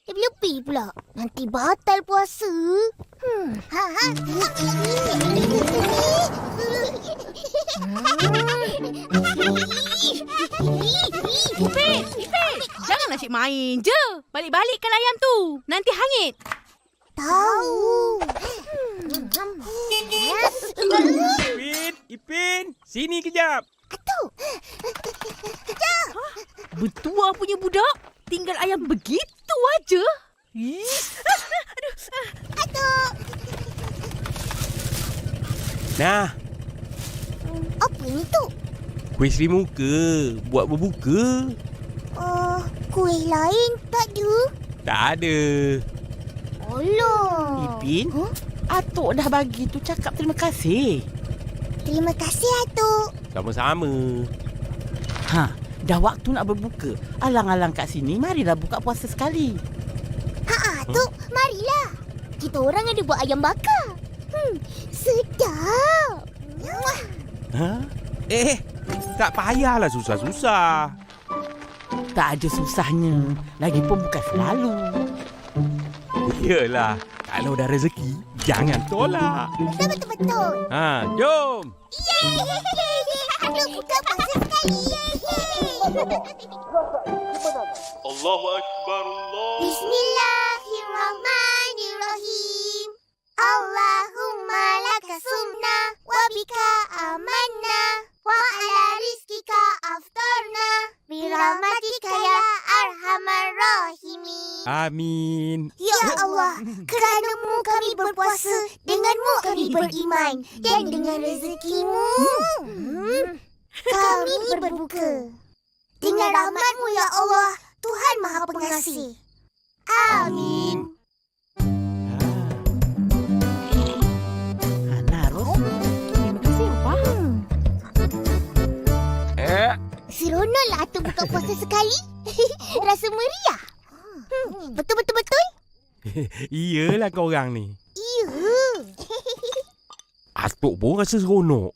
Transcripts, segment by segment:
Lebih pula. Nanti batal puasa. Ipin! Jangan asyik main je. Balik-balikkan ayam tu. Nanti hangit. Tahu. Ipin, sini kejap. Bertuah punya budak. Tinggal ayam begitu aja. Nah, Apa ni tu? kuih Sri Muka. Buat berbuka. Kuih lain tak ada. Tak ada. Alah. Ipin, Atuk dah bagi tu cakap terima kasih. Terima kasih, Atuk. Sama-sama. Dah waktu nak berbuka. Alang-alang kat sini, marilah buka puasa sekali. Atuk, marilah. Kita orang ada buat ayam bakar. Sedap. Ha? Tak payahlah susah-susah. Tak ada susahnya. Lagipun bukan selalu. Yelah, kalau dah rezeki, jangan tolak. Betul-betul. Jom. Aduh, buka puasa sekali. Allahu Akbar, Allah. Bismillahirrahmanirrahim. Allahumma laka sumna wa bika amanna wa ala rizkika aftarna birahmatika ya arhamar rahimin. Amin. Ya Allah, kerana-Mu kami berpuasa, dengan-Mu kami beriman, dan dengan rezeki-Mu kami berbuka. Dengan rahmat-Mu ya Allah, Tuhan Maha Pengasih. Amin. Narus, terima kasih, Apa? Seronoklah Atuk buka puasa sekali. Rasa meriah. Betul-betul? Iyalah korang ni. Ya. Atuk pun rasa seronok.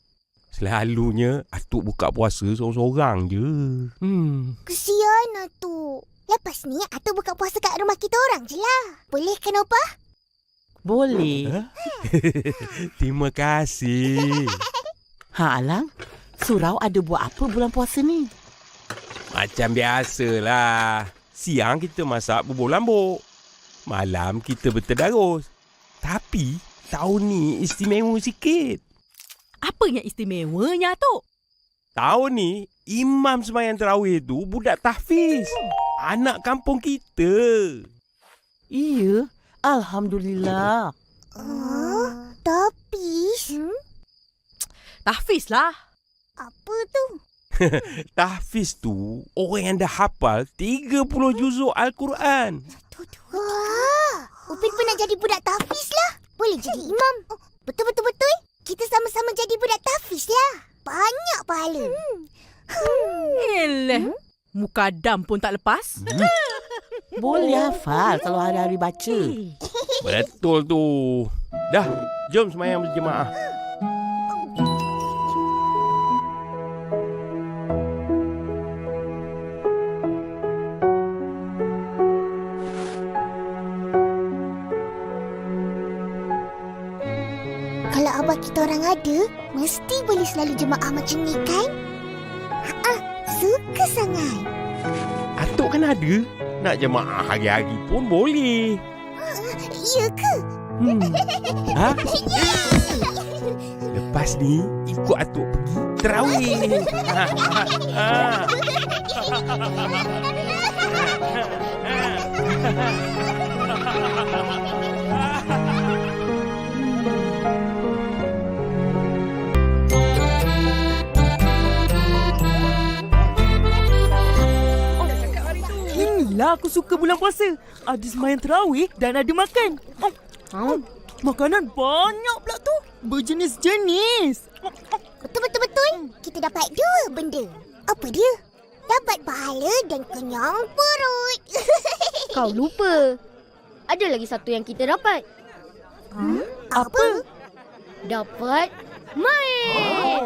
Selalunya Atuk buka puasa seorang-seorang je. Kesian Atuk. Lepas ni Atuk buka puasa kat rumah kita orang je lah. Boleh kan Opah? Boleh. Terima kasih. Alang, surau ada buat apa bulan puasa ni? Macam biasalah. Siang kita masak bubur lambuk. Malam kita bertedarus. Tapi tahun ni istimewa sikit. Apa yang istimewanya, Atuk? Tahun ni imam sembahyang tarawih tu budak tahfiz. Anak kampung kita. Iya, Alhamdulillah. Tapi Tahfiz lah. apa tu? Tahfiz tu orang yang dah hafal 30 juzuk Al-Quran. Wah, Upin pun nak jadi budak tahfiz lah. Boleh jadi imam. Betul. Kita sama-sama jadi budak tahfiz lah. Banyak pahala. Mukadam pun tak lepas. Boleh hafal kalau hari-hari baca. Betul tu. Dah, jom sembahyang berjemaah. Kalau abah kita orang ada, mesti boleh selalu jemaah macam ni kan? Suka sangat. Atuk kan ada. Nak jemaah hari-hari pun boleh. Ya ke? Lepas ni, ikut Atuk pergi terawih. Inilah aku suka bulan puasa. Ada sembahyang tarawih dan ada makan. Makanan banyak pula tu. Berjenis-jenis. Betul. Kita dapat dua benda. Apa dia? Dapat pahala dan kenyang perut. Kau lupa. Ada lagi satu yang kita dapat. Apa? Dapat main.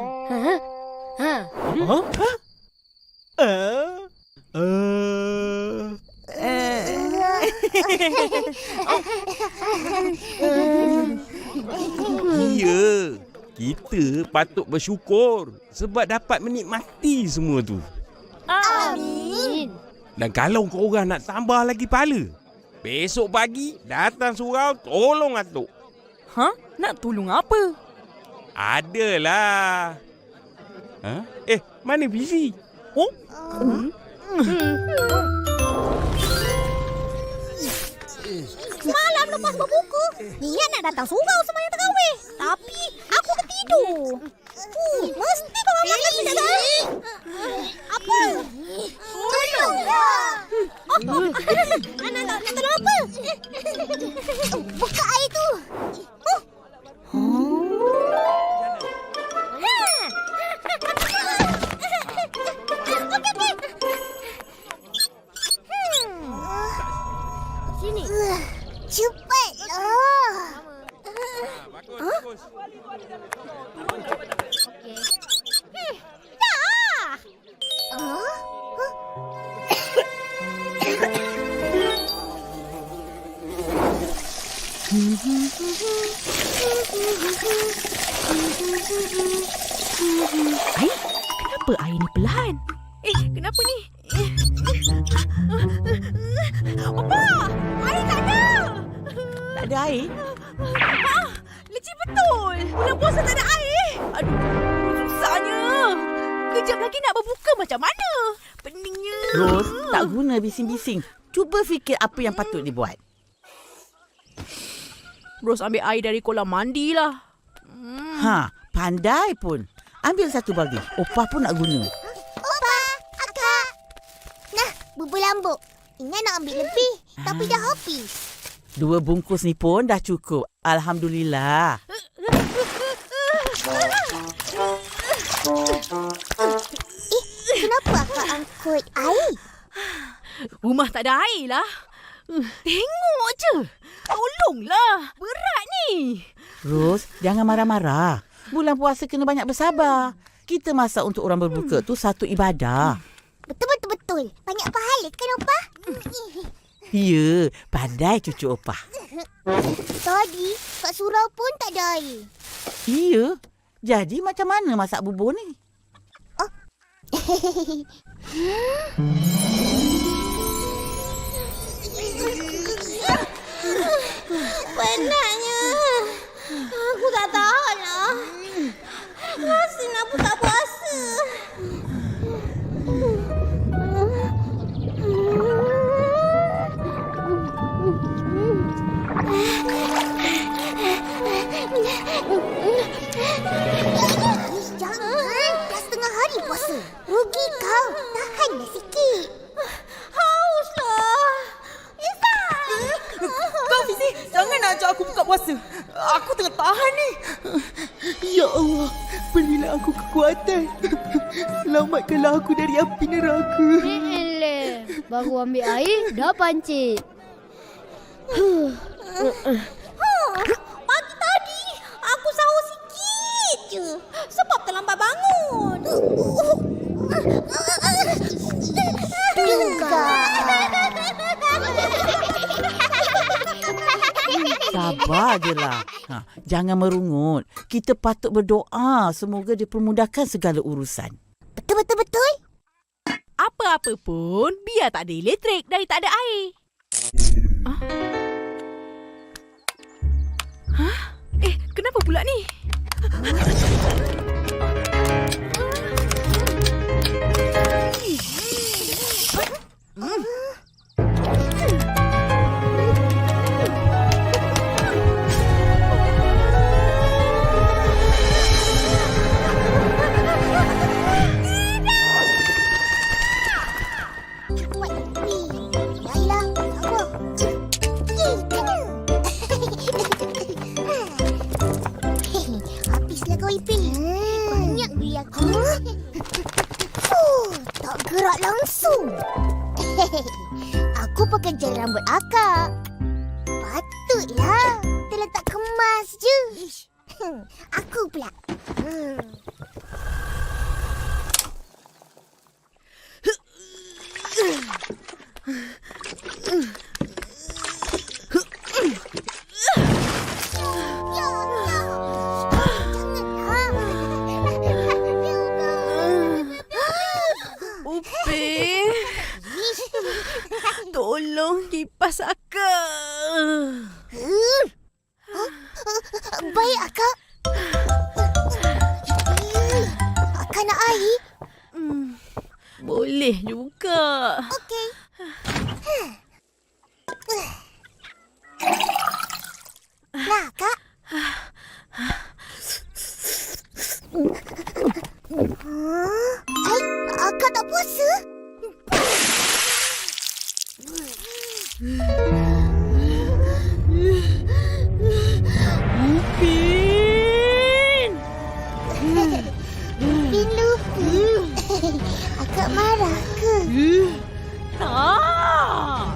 Ya, kita patut bersyukur sebab dapat menikmati semua tu. Amin. Dan kalau korang nak tambah lagi pahala, besok pagi datang surau tolong atuk. Ha? Nak tolong apa? Adalah. Ha? Mana Fizi? Oh? Semalam lepas berbuka, niat nak datang surau sembahyang tarawih. Tapi aku tertidur. Mesti kau orang makan tidak tahu. Apa? Tolonglah. Nak tolong apa? Buka air tu. Sini. Cepatlah. Bagus. Ai, kenapa air ni pelan? Kenapa ni? Opa! Air tak ada! Tak ada air? Leceh betul! Bulan puasa tak ada air! Aduh, susahnya! Kejap lagi nak berbuka macam mana? Peningnya! Ros, tak guna bising-bising. Cuba fikir apa yang patut dibuat. Ros ambil air dari kolam mandi lah. Ha, pandai pun. Ambil satu baldi. Opah pun nak guna. Opa, akak. Nah, bubur lambuk. Ingat nak ambil lebih, tapi dah habis. 2 bungkus ni pun dah cukup. Alhamdulillah. Kenapa akak angkut air? Rumah tak ada air lah. Tengok je. Tolonglah. Berat ni. Ros, jangan marah-marah. Bulan puasa kena banyak bersabar. Kita masak untuk orang berbuka tu satu ibadah. Betul. Banyak pahala kan, Opa? Ya, pandai cucu opah. Tadi, kat surau pun tak ada air. Ya, jadi macam mana masak bubur ni? Penatnya. Aku tak tahan lah. Rasa nak buka puasa. Jangan. Dah setengah hari puasa. Rugi kau. Tahanlah sikit. Hauslah. Kau Fizi, jangan nak ajak aku buka puasa. Aku tengah tahan ni. Ya Allah, berilah aku kekuatan. Selamatkanlah aku dari api neraka. Baru ambil air, dah pancit. Pagi tadi, aku sahur sikit je. Sebab terlambat bangun. Sabar je lah. Ha, jangan merungut. Kita patut berdoa semoga dipermudahkan segala urusan. Betul. Apa-apa pun, biar tak ada elektrik dari tak ada air. Kenapa pula ni? Habislah kau, Ipin. Banyak beri aku. Tak gerak langsung. Aku pakai gel rambut akak. Patutlah. Terletak kemas je. Aku pula. Baik, Akak. Akak nak air? Boleh juga. Okey. Nah, Kak. Akak tak puasa? Upin! Upin lupa. Akak marah ke? Tak.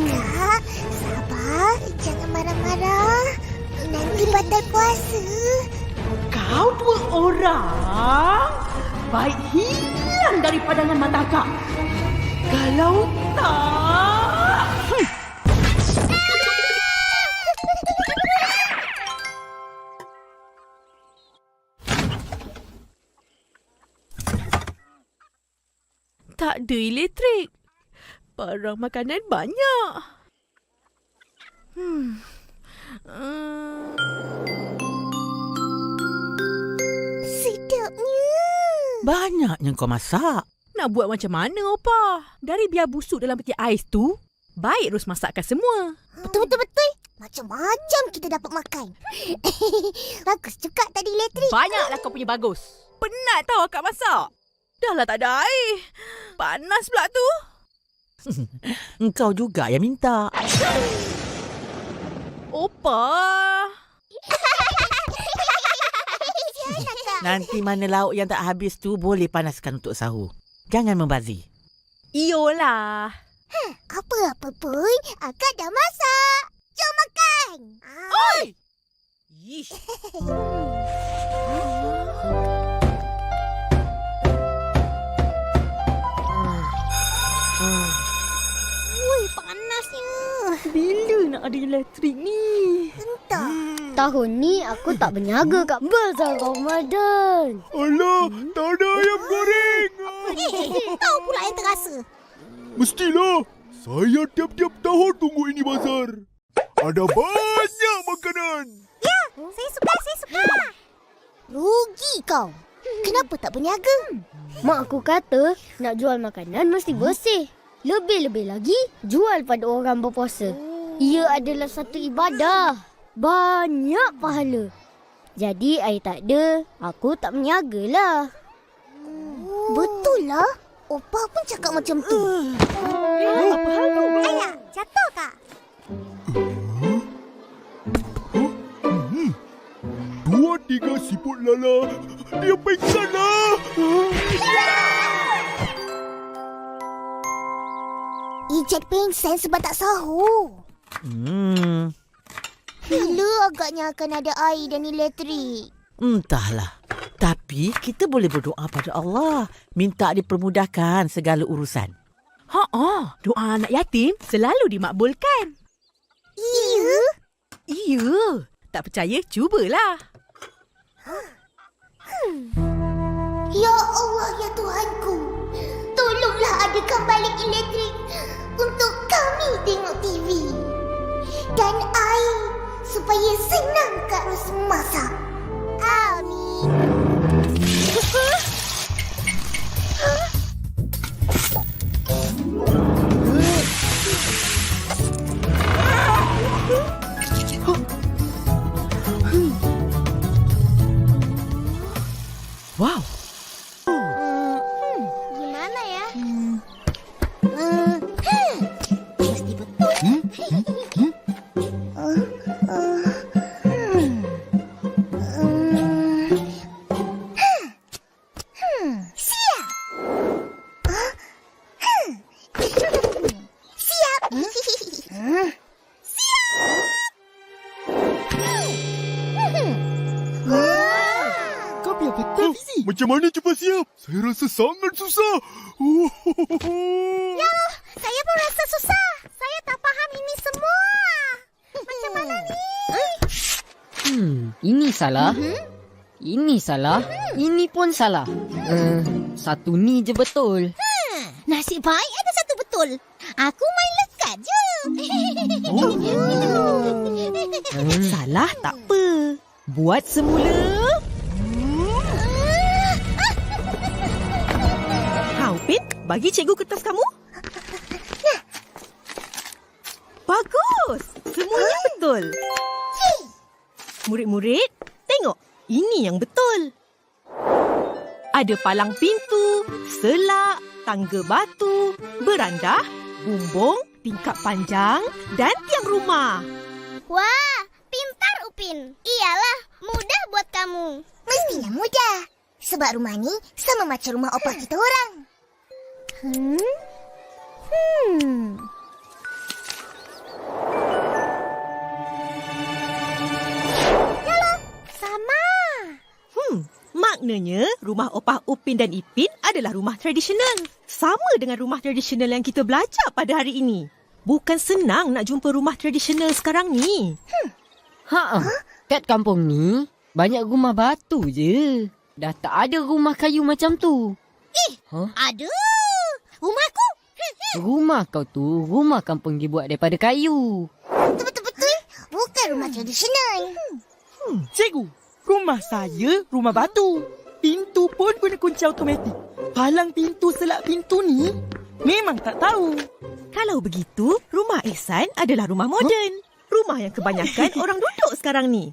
Kak, sabar. Jangan marah-marah. Nanti batal puasa. Kau dua orang baik hilang dari pandangan mata akak. Kalau tak... Tak ada elektrik. Barang makanan banyak. Sedapnya. Banyaknya kau masak. Nak buat macam mana, Opa? Dari biar busuk dalam peti ais tu, baik Ros masakkan semua. Betul. Macam-macam kita dapat makan. Bagus juga tadi elektrik. Banyaklah kau punya bagus. Penat tau akak masak. Dah lah tak ada air. Panas pula tu. Engkau juga yang minta. Opa. Nanti mana lauk yang tak habis tu boleh panaskan untuk sahur. Jangan membazir. Iyolah. Apa-apa pun, Akak dah masak. Jom makan. Oi! Ish. Ui, panasnya. Bila nak ada elektrik ni? Entah. Tahun ni aku tak berniaga kat Bazar Ramadan. Alah, tak ada ayam goreng. Kau pula yang terasa. Mestilah. Saya tiap-tiap tahun tunggu ini bazar. Ada banyak makanan. Ya, saya suka. Rugi kau. Kenapa tak berniaga? Mak aku kata nak jual makanan mesti bersih. Lebih-lebih lagi jual pada orang berpuasa. Ia adalah satu ibadah. Banyak pahala. Jadi air tak ada, aku tak berniagalah. Betul lah. Opa pun cakap macam tu. Apa hal tu? Ayah, jatuh kak? Dua, tiga siput lala. Dia pingsan lah. Ijat pingsan sebab tak sahur. Bila agaknya akan ada air dan elektrik? Entahlah. Tapi kita boleh berdoa pada Allah. Minta dipermudahkan segala urusan. Doa anak yatim selalu dimakbulkan. Iya? Iya. Tak percaya, cubalah. Ya Allah, ya Tuhanku. Tolonglah adakan balik elektrik untuk kami tengok TV. Dan air supaya senang Kak Ros masak. Amin. Wow. Gimana ya? Mesti betul. Siap. Siap. Kau biar betul, Fizi. Macam mana cepat siap? Saya rasa sangat susah. Ya, saya pun rasa susah. Saya tak faham ini semua. Macam mana ni? Ini salah. Ini salah. Ini pun salah. Satu ni je betul. Nasib baik ada satu betul. Aku main lekat je. Salah tak apa. Buat semula. Upin, bagi cikgu kertas kamu. Bagus. Semuanya betul. Murid-murid, tengok. Ini yang betul. Ada palang pintu, selak, tangga batu, beranda, bumbung, tingkap panjang dan tiang rumah. Wah, pintar Upin. Iyalah, mudah buat kamu. Mestinya mudah. Sebab rumah ni sama macam rumah opah kita orang. Sama. Maknanya, rumah opah Upin dan Ipin adalah rumah tradisional. Sama dengan rumah tradisional yang kita belajar pada hari ini. Bukan senang nak jumpa rumah tradisional sekarang ni. Kat kampung ni, banyak rumah batu je. Dah tak ada rumah kayu macam tu. Ada. Rumahku. Rumah kau tu, rumah kampung dibuat daripada kayu. Betul-betul. Bukan rumah tradisional. Cikgu, rumah saya rumah batu. Pintu pun guna kunci automatik. Palang pintu, selak pintu ni memang tak tahu. Kalau begitu, rumah Ihsan adalah rumah moden. Rumah yang kebanyakan orang duduk sekarang ni.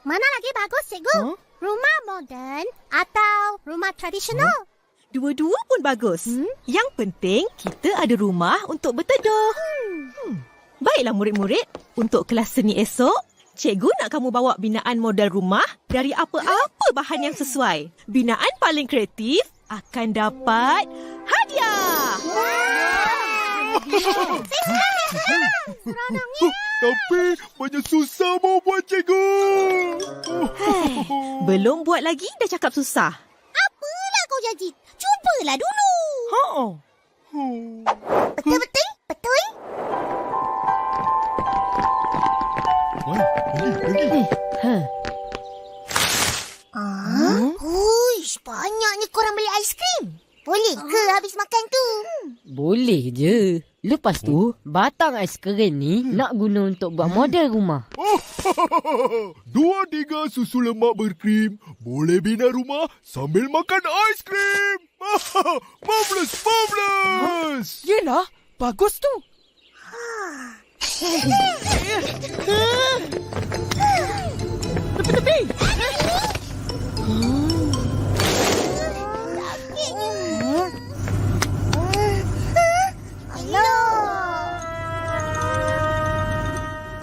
Mana lagi bagus, cikgu? Rumah moden atau rumah tradisional? Dua-dua pun bagus. Yang penting, kita ada rumah untuk berteduh. Baiklah murid-murid, untuk kelas seni esok, cikgu nak kamu bawa binaan model rumah dari apa-apa bahan yang sesuai. Binaan paling kreatif akan dapat hadiah. Tapi banyak susah mau buat cikgu. Belum buat lagi dah cakap susah. Apalah kau janji? Cubalah dulu. Betul-betul? Betul? Huish, banyaknya korang beli aiskrim. Boleh ke habis makan tu? Boleh je. Lepas tu, batang aiskrim ni nak guna untuk buat model rumah. 2-3 susu lemak berkrim. Boleh bina rumah sambil makan aiskrim. Marvelous. Yelah, bagus tu. Tepi-tepi.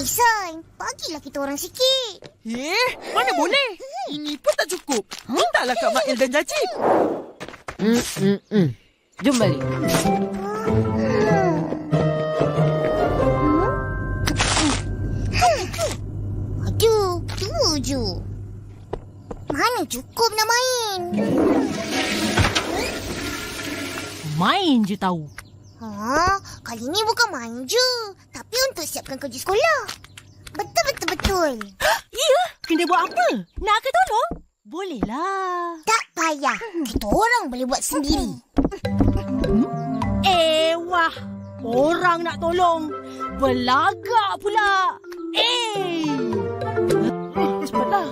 Ihsan, bagilah kita orang sikit. Mana boleh? Ini pun tak cukup. Mintalah Kak Mail dan Jajib. Jom balik. Aduh, tuju. Mana cukup nak main? Main je tahu. Kali ni bukan main je, tapi untuk siapkan kerja sekolah. Betul. Ya, kena buat apa? Nak ke tolong? Bolehlah. Tak payah. Kita orang boleh buat sendiri. Wah. Orang nak tolong. Belagak pula. Cepatlah.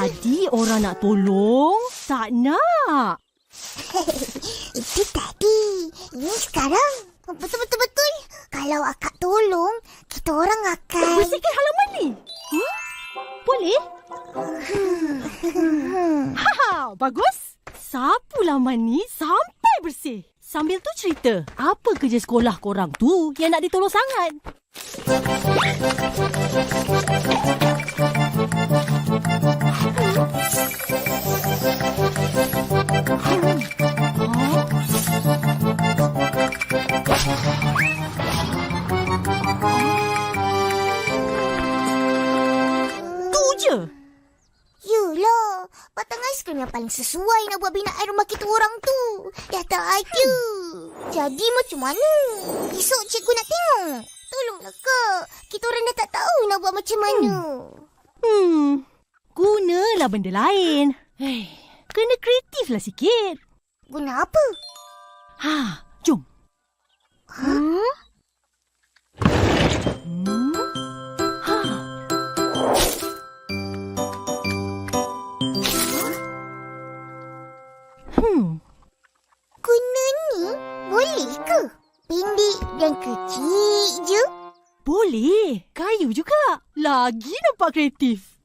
Jadi orang nak tolong? Tak nak. Itu tadi. Ini sekarang. Betul. Kalau akak tolong, kita orang akan... Bersihkan halaman ni. Boleh? Bagus. Sapu laman ni sampai bersih. Sambil tu cerita, apa kerja sekolah korang tu yang nak ditolong sangat? Tu je. Yulah, batang aiskrim yang paling sesuai nak buat binaan rumah kita orang tu. Dah tak ada. Jadi macam mana? Esok cikgu nak tengok. Tolonglah kak. Kita orang dah tak tahu nak buat macam mana. Gunalah benda lain. Kena kreatif lah sikit. Guna apa? Jom. Guna ni boleh ke? Pendek dan kecil je. Boleh. Kayu juga. Lagi nampak kreatif.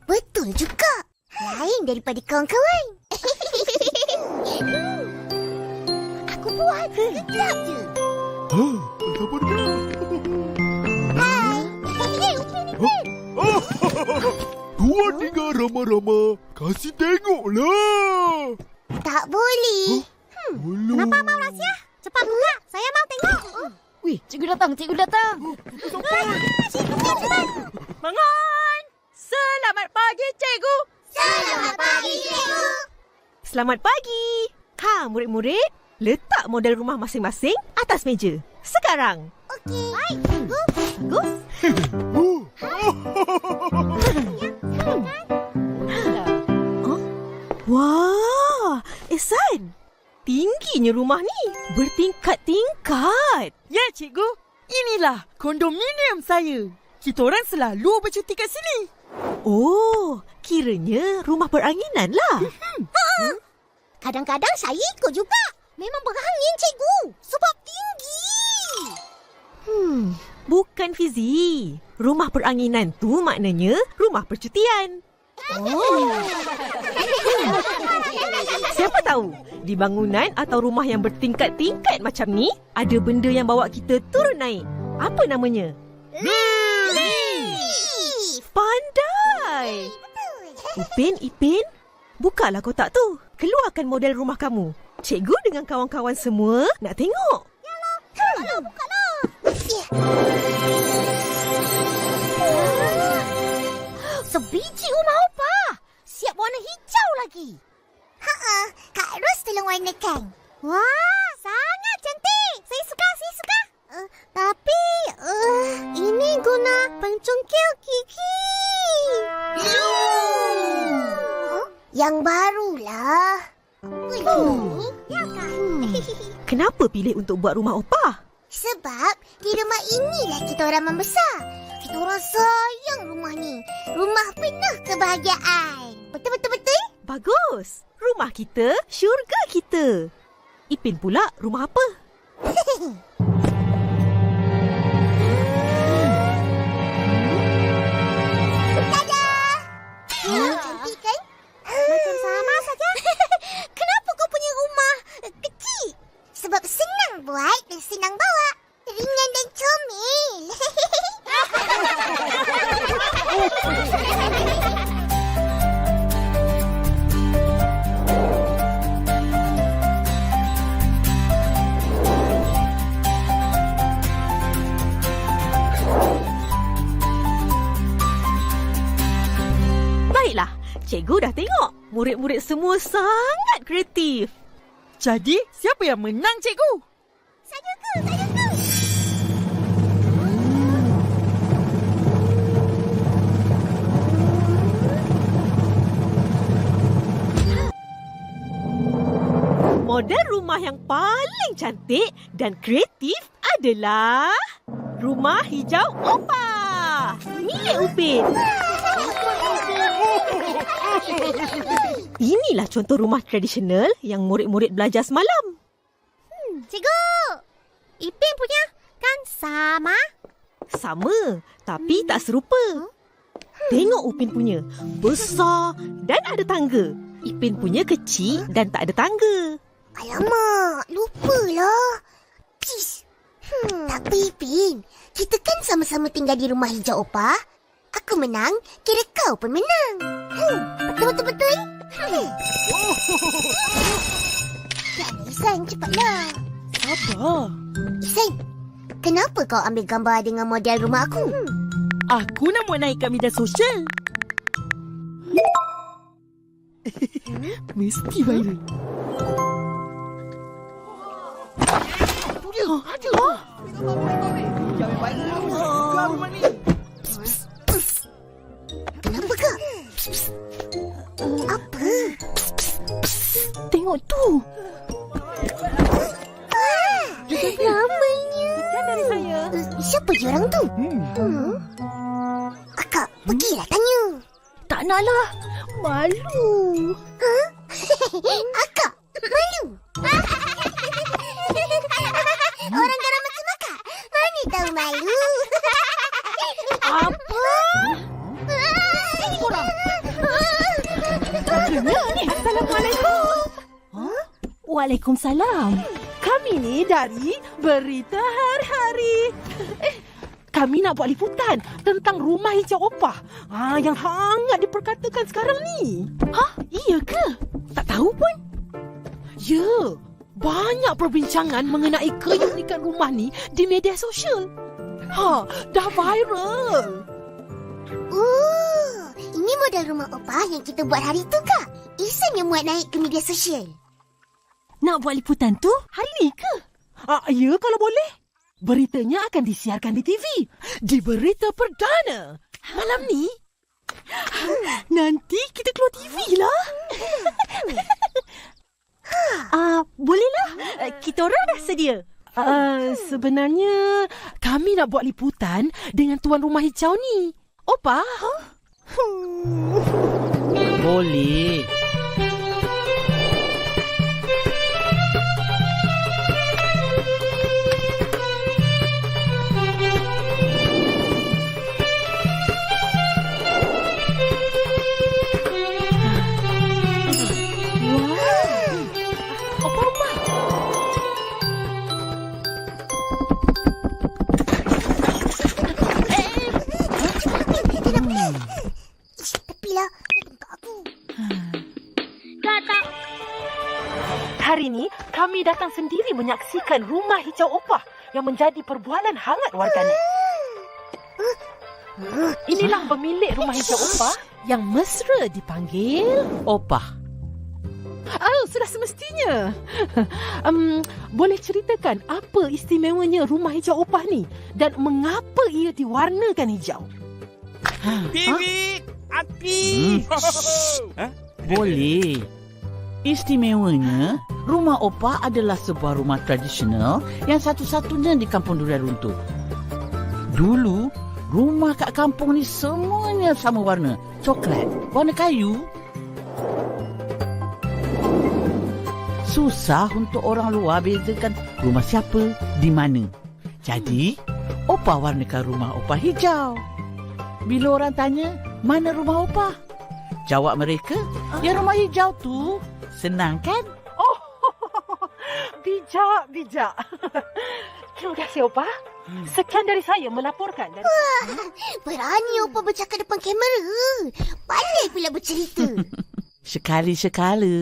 Betul juga. Lain daripada kawan-kawan. Aku buat sekejap je. Sabar je. Hai. Upin. Tuan tinggal Rama-Rama. Kasih tengoklah. Tak boleh. Kenapa Mau rahsia? Cepat buka. Saya mau tengok. Wih, cikgu datang. Bangun! Selamat pagi, cikgu. Selamat pagi, cikgu. Selamat pagi. Murid-murid, letak model rumah masing-masing atas meja. Sekarang. Okey. Baik, cikgu. Bagus. Wah, Ehsan. Tingginya rumah ni. Bertingkat-tingkat. Ya, cikgu. Inilah kondominium saya. Kita orang selalu bercuti kat sini. Oh, kiranya rumah peranginan lah. Kadang-kadang saya ikut juga. Memang berangin, cikgu. Sebab tinggi. Bukan Fizi. Rumah peranginan tu maknanya rumah percutian. Siapa tahu, di bangunan atau rumah yang bertingkat-tingkat macam ni, ada benda yang bawa kita turun naik. Apa namanya? Pandai! Ipin, bukalah kotak tu. Keluarkan model rumah kamu. Cikgu dengan kawan-kawan semua nak tengok. Bukalah. Sebiji rumah opa. Siap warna hijau lagi. Kak Ros tolong warnakan. Wah, sangat cantik. Saya suka. Tapi, ini guna pencungkil gigi. Yang barulah. Ya kan? Kenapa pilih untuk buat rumah opah? Sebab di rumah inilah kita orang membesar. Kita orang sayang rumah ni. Rumah penuh kebahagiaan. Betul? Bagus. Rumah kita, syurga kita. Ipin pula rumah apa? Cantik kan? Macam sama saja. Kenapa kau punya rumah kecil? Sebab senang buat dan senang bawa. Ringan dan comel. Baiklah, cikgu dah tengok. Murid-murid semua sangat kreatif. Jadi, siapa yang menang, cikgu? Saya ke? Model rumah yang paling cantik dan kreatif adalah rumah hijau opah. Milik Upin. Inilah contoh rumah tradisional yang murid-murid belajar semalam. Cikgu, Ipin punya kan sama? Sama, tapi tak serupa. Tengok Upin punya, besar dan ada tangga. Ipin punya kecil dan tak ada tangga. Alamak, lupalah. Please. Tak apa, Ipin. Kita kan sama-sama tinggal di rumah hijau Opah. Aku menang, kira kau pun menang. Betul-betul. Isan, cepatlah. Apa? Isan, kenapa kau ambil gambar dengan model rumah aku? Aku nak buat naikkan media sosial. Mesti viral. Kenapa kau? Apa? Tengok tu. Ramainya. Bukan dari saya. Siapa je orang tu? Akak, pergilah tanya. Tak naklah. Malu. Akak, malu. Orang garam makan akak. Mana tahu malu. Apa? Assalamualaikum. Waalaikumsalam. Kami ni dari Berita Hari-Hari. Kami nak buat liputan tentang rumah hijau Opah. Yang hangat diperkatakan sekarang ni. Iya ke? Tak tahu pun. Ya, banyak perbincangan mengenai keunikan rumah ni di media sosial. Dah viral. Ini model rumah Opah yang kita buat hari tu, Kak. Isan yang muat naik ke media sosial. Nak buat liputan tu hari ni ke? Ya, kalau boleh. Beritanya akan disiarkan di TV. Di Berita Perdana. Malam ni. Nanti kita keluar TV lah. Bolehlah. Kita orang dah sedia. Sebenarnya kami nak buat liputan dengan tuan rumah hijau ni. Opah? Boleh. Tepilah. Tengok aku. Hari ni kami datang sendiri menyaksikan rumah hijau Opah yang menjadi perbualan hangat warganet. Inilah pemilik rumah hijau Opah yang mesra dipanggil Opah. sudah semestinya. Boleh ceritakan apa istimewanya rumah hijau Opah ni dan mengapa ia diwarnakan hijau? TV, api. Boleh. Istimewanya, rumah Opah adalah sebuah rumah tradisional yang satu-satunya di Kampung Durian Runtuh. Dulu, rumah kat kampung ni semuanya sama warna. Coklat, warna kayu. Susah untuk orang luar bezakan rumah siapa, di mana. Jadi, Opah warnakan rumah Opah hijau. Bila orang tanya, mana rumah Opah? Jawab mereka, ya rumah hijau tu. Senang kan? Bijak. Terima kasih, Opah. Sekian dari saya melaporkan. Berani Opah bercakap depan kamera. Pandai pula bercerita. Sekali-sekala.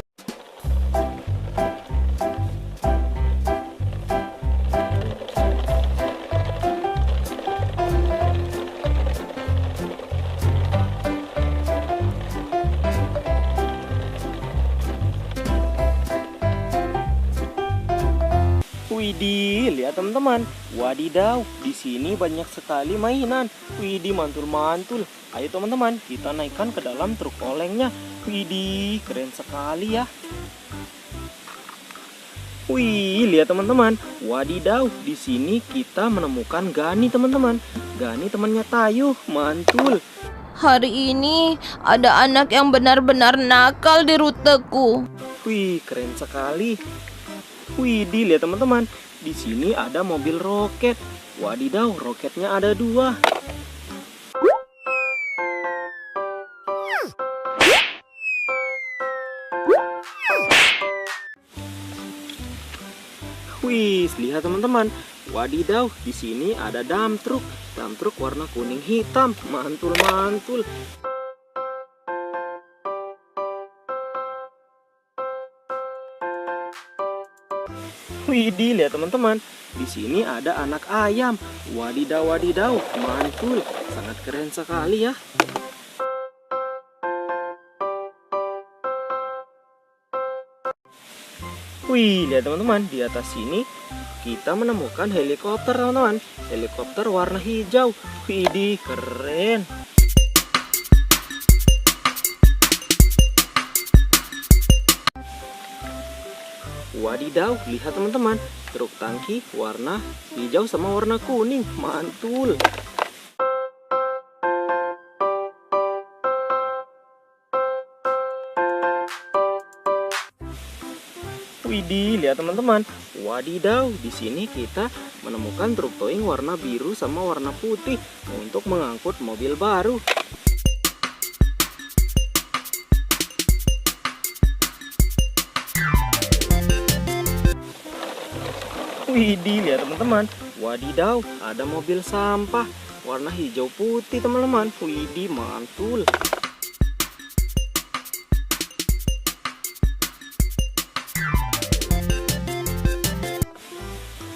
Widih, lihat teman-teman. Wadidaw, di sini banyak sekali mainan. Widih, mantul-mantul. Ayo teman-teman, kita naikkan ke dalam truk olengnya. Widih, keren sekali ya. Wih, lihat teman-teman. Wadidaw, di sini kita menemukan Gani teman-teman. Gani temannya Tayuh, mantul. Hari ini ada anak yang benar-benar nakal di ruteku. Wih, keren sekali. Widih, lihat teman-teman. Di sini ada mobil roket. Wadidaw, roketnya ada 2. Wih, lihat teman-teman. Wadidaw, di sini ada dump truck. Dump truck warna kuning hitam. Mantul-mantul. Widih, lihat teman-teman. Di sini ada anak ayam. Wadidaw, wadidaw, mantul. Sangat keren sekali ya. Wih, lihat teman-teman, di atas sini kita menemukan helikopter, teman-teman. Helikopter warna hijau. Widih, keren. Wadidaw, lihat teman-teman, truk tangki warna hijau sama warna kuning, mantul. Widih, lihat teman-teman. Wadidaw, di sini kita menemukan truk towing warna biru sama warna putih untuk mengangkut mobil baru. Widih, lihat teman-teman. Wadidaw, ada mobil sampah warna hijau putih, teman-teman. Widih, mantul.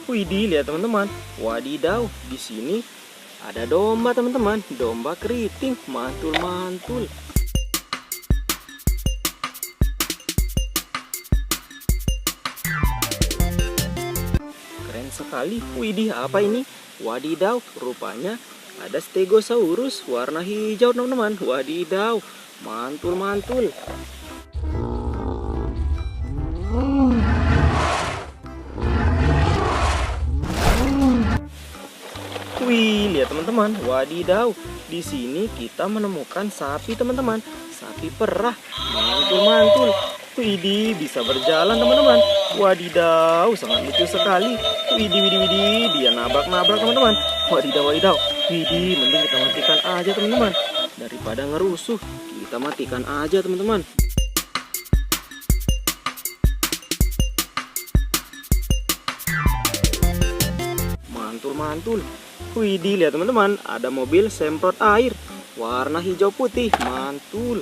Widih, lihat teman-teman. Wadidaw, di sini ada domba, teman-teman. Domba keriting, mantul-mantul. Keren sekali. Widih, apa ini? Wadidaw, rupanya ada Stegosaurus warna hijau, teman-teman. Wadidaw, mantul-mantul. Wih, lihat teman-teman. Wadidaw, di sini kita menemukan sapi, teman-teman. Sapi perah, mantul-mantul. Widih, bisa berjalan, teman-teman. Wadidaw, sangat lucu sekali. Widih, widih, widih, dia nabrak-nabrak, teman-teman. Wadidaw, wadidaw. Widih, mending kita matikan aja, teman-teman. Daripada ngerusuh, kita matikan aja, teman-teman. Mantul-mantul. Widih, lihat teman-teman, ada mobil semprot air warna hijau putih, mantul.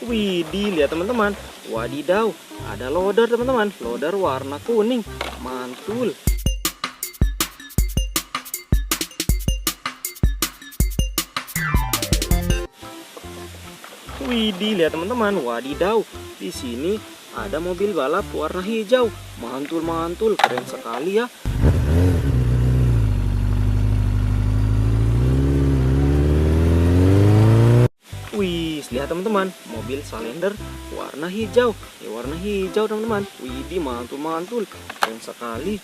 Widih, lihat teman-teman. Wadidaw, ada loader, teman-teman. Loader warna kuning, mantul. Widih, lihat teman-teman. Wadidaw, di sini ada mobil balap warna hijau. Mantul-mantul, keren sekali ya. Wih, lihat teman-teman, mobil Salender warna hijau. Warna hijau, teman-teman. Widih, mantul-mantul, keren sekali.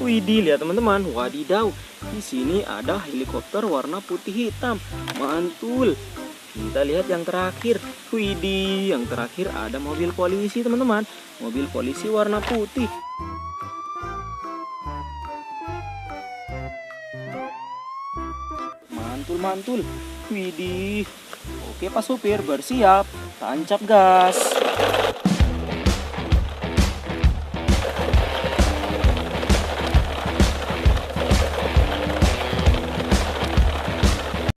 Widih, lihat teman-teman. Wadidaw, di sini ada helikopter warna putih hitam. Mantul. Kita lihat yang terakhir. Widih, yang terakhir ada mobil polisi, teman-teman. Mobil polisi warna putih. Mantul-mantul. Widih. Oke, Pak Supir, bersiap. Tancap gas.